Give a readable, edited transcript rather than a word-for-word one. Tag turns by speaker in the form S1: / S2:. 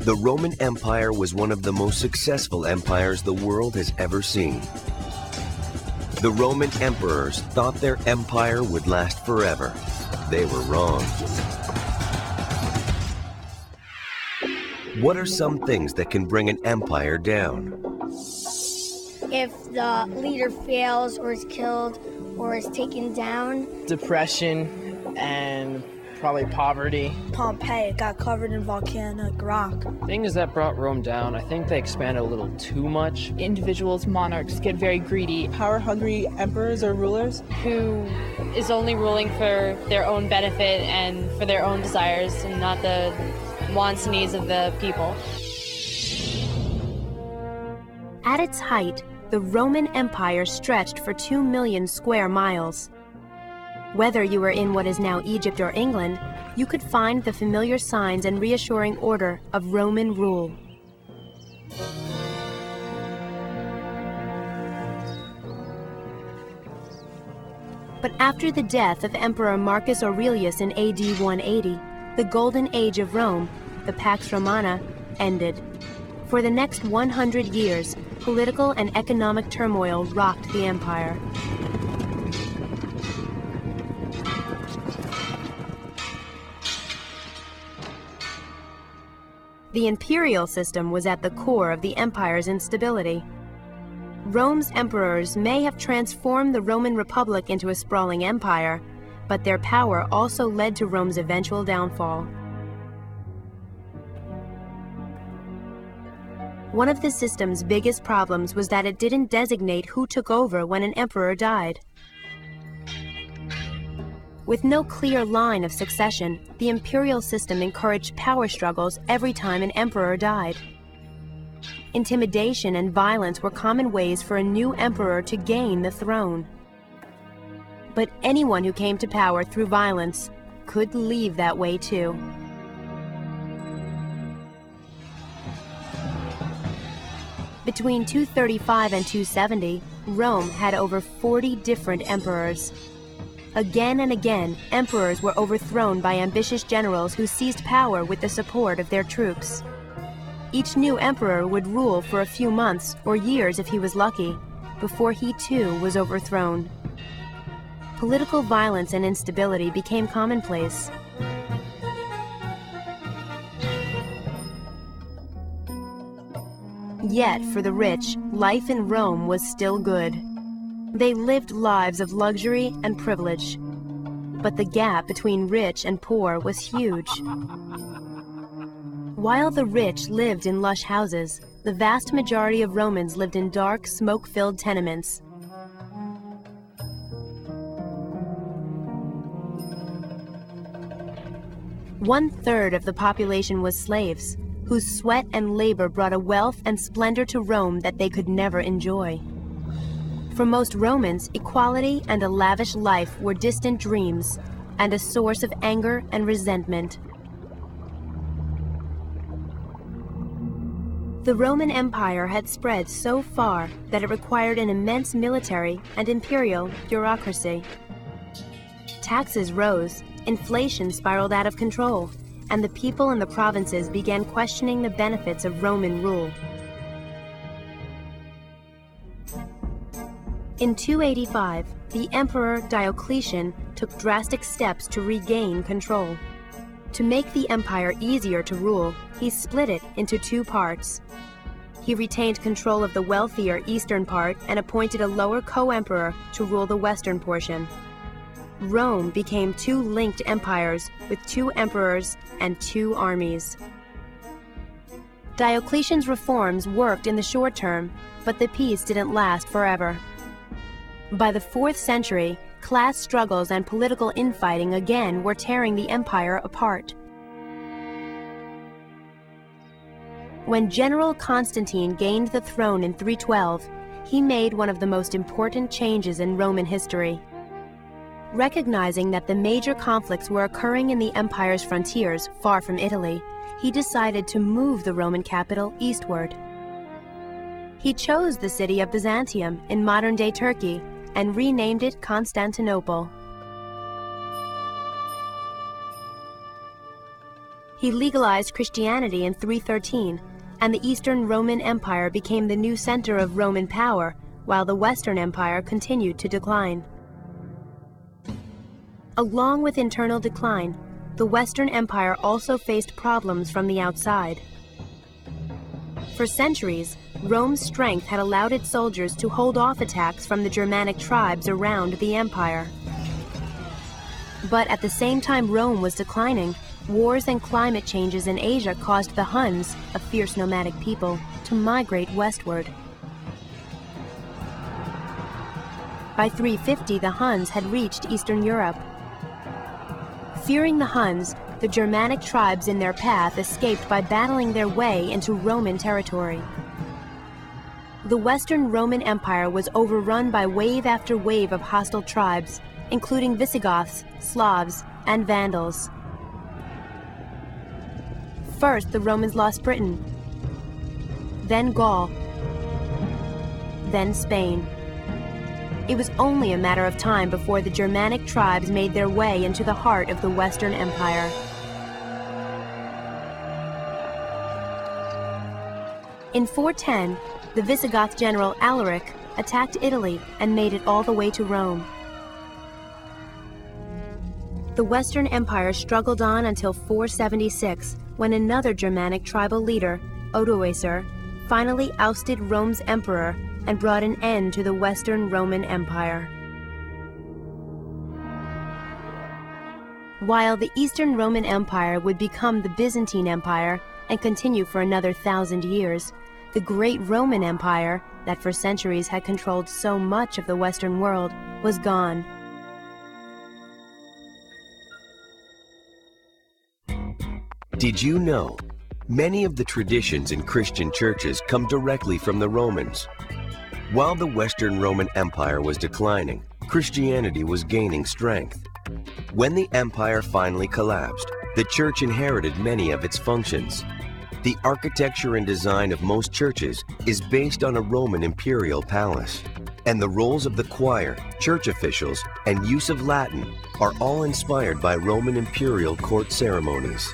S1: The Roman Empire was one of the most successful empires the world has ever seen. The Roman emperors thought their empire would last forever. They were wrong. What are some things that can bring an empire down?
S2: If the leader fails or is killed or is taken down.
S3: Depression and probably poverty.
S4: Pompeii got covered in volcanic rock.
S5: Things that brought Rome down, I think they expanded a little too much.
S6: Individuals, monarchs get very greedy.
S4: Power-hungry emperors or rulers.
S7: Who is only ruling for their own benefit and for their own desires and not the wants and needs of the people.
S8: At its height, the Roman Empire stretched for 2 million square miles. Whether you were in what is now Egypt or England, you could find the familiar signs and reassuring order of Roman rule. But after the death of Emperor Marcus Aurelius in AD 180, the Golden Age of Rome, the Pax Romana, ended. For the next 100 years, political and economic turmoil rocked the empire. The imperial system was at the core of the empire's instability. Rome's emperors may have transformed the Roman Republic into a sprawling empire, but their power also led to Rome's eventual downfall. One of the system's biggest problems was that it didn't designate who took over when an emperor died. With no clear line of succession, the imperial system encouraged power struggles every time an emperor died. Intimidation and violence were common ways for a new emperor to gain the throne. But anyone who came to power through violence could leave that way too. Between 235 and 270, Rome had over 40 different emperors. Again and again, emperors were overthrown by ambitious generals who seized power with the support of their troops. Each new emperor would rule for a few months or years if he was lucky, before he too was overthrown. Political violence and instability became commonplace. Yet, for the rich, life in Rome was still good. They lived lives of luxury and privilege. But the gap between rich and poor was huge. While the rich lived in lush houses, the vast majority of Romans lived in dark, smoke-filled tenements. One-third of the population was slaves, whose sweat and labor brought a wealth and splendor to Rome that they could never enjoy. For most Romans, equality and a lavish life were distant dreams and a source of anger and resentment. The Roman Empire had spread so far that it required an immense military and imperial bureaucracy. Taxes rose, inflation spiraled out of control, and the people in the provinces began questioning the benefits of Roman rule. In 285, the Emperor Diocletian took drastic steps to regain control. To make the empire easier to rule, he split it into two parts. He retained control of the wealthier eastern part and appointed a lower co-emperor to rule the western portion. Rome became two linked empires with two emperors and two armies. Diocletian's reforms worked in the short term, but the peace didn't last forever. By the 4th century, class struggles and political infighting again were tearing the empire apart. When General Constantine gained the throne in 312, he made one of the most important changes in Roman history. Recognizing that the major conflicts were occurring in the empire's frontiers, far from Italy, he decided to move the Roman capital eastward. He chose the city of Byzantium in modern-day Turkey and renamed it Constantinople. He legalized Christianity in 313, and the Eastern Roman Empire became the new center of Roman power, while the Western Empire continued to decline. Along with internal decline, the Western Empire also faced problems from the outside. For centuries, Rome's strength had allowed its soldiers to hold off attacks from the Germanic tribes around the empire. But at the same time Rome was declining, wars and climate changes in Asia caused the Huns, a fierce nomadic people, to migrate westward. By 350, the Huns had reached Eastern Europe. Fearing the Huns, the Germanic tribes in their path escaped by battling their way into Roman territory. The Western Roman Empire was overrun by wave after wave of hostile tribes, including Visigoths, Slavs, and Vandals. First, the Romans lost Britain, then Gaul, then Spain. It was only a matter of time before the Germanic tribes made their way into the heart of the Western Empire. In 410, the Visigoth general Alaric attacked Italy and made it all the way to Rome. The Western Empire struggled on until 476, when another Germanic tribal leader, Odoacer, finally ousted Rome's emperor and brought an end to the Western Roman Empire. While the Eastern Roman Empire would become the Byzantine Empire and continue for another 1,000 years, the great Roman Empire, that for centuries had controlled so much of the Western world, was gone.
S1: Did you know? Many of the traditions in Christian churches come directly from the Romans. While the Western Roman Empire was declining, Christianity was gaining strength. When the empire finally collapsed, the church inherited many of its functions. The architecture and design of most churches is based on a Roman imperial palace, and the roles of the choir, church officials, and use of Latin are all inspired by Roman imperial court ceremonies.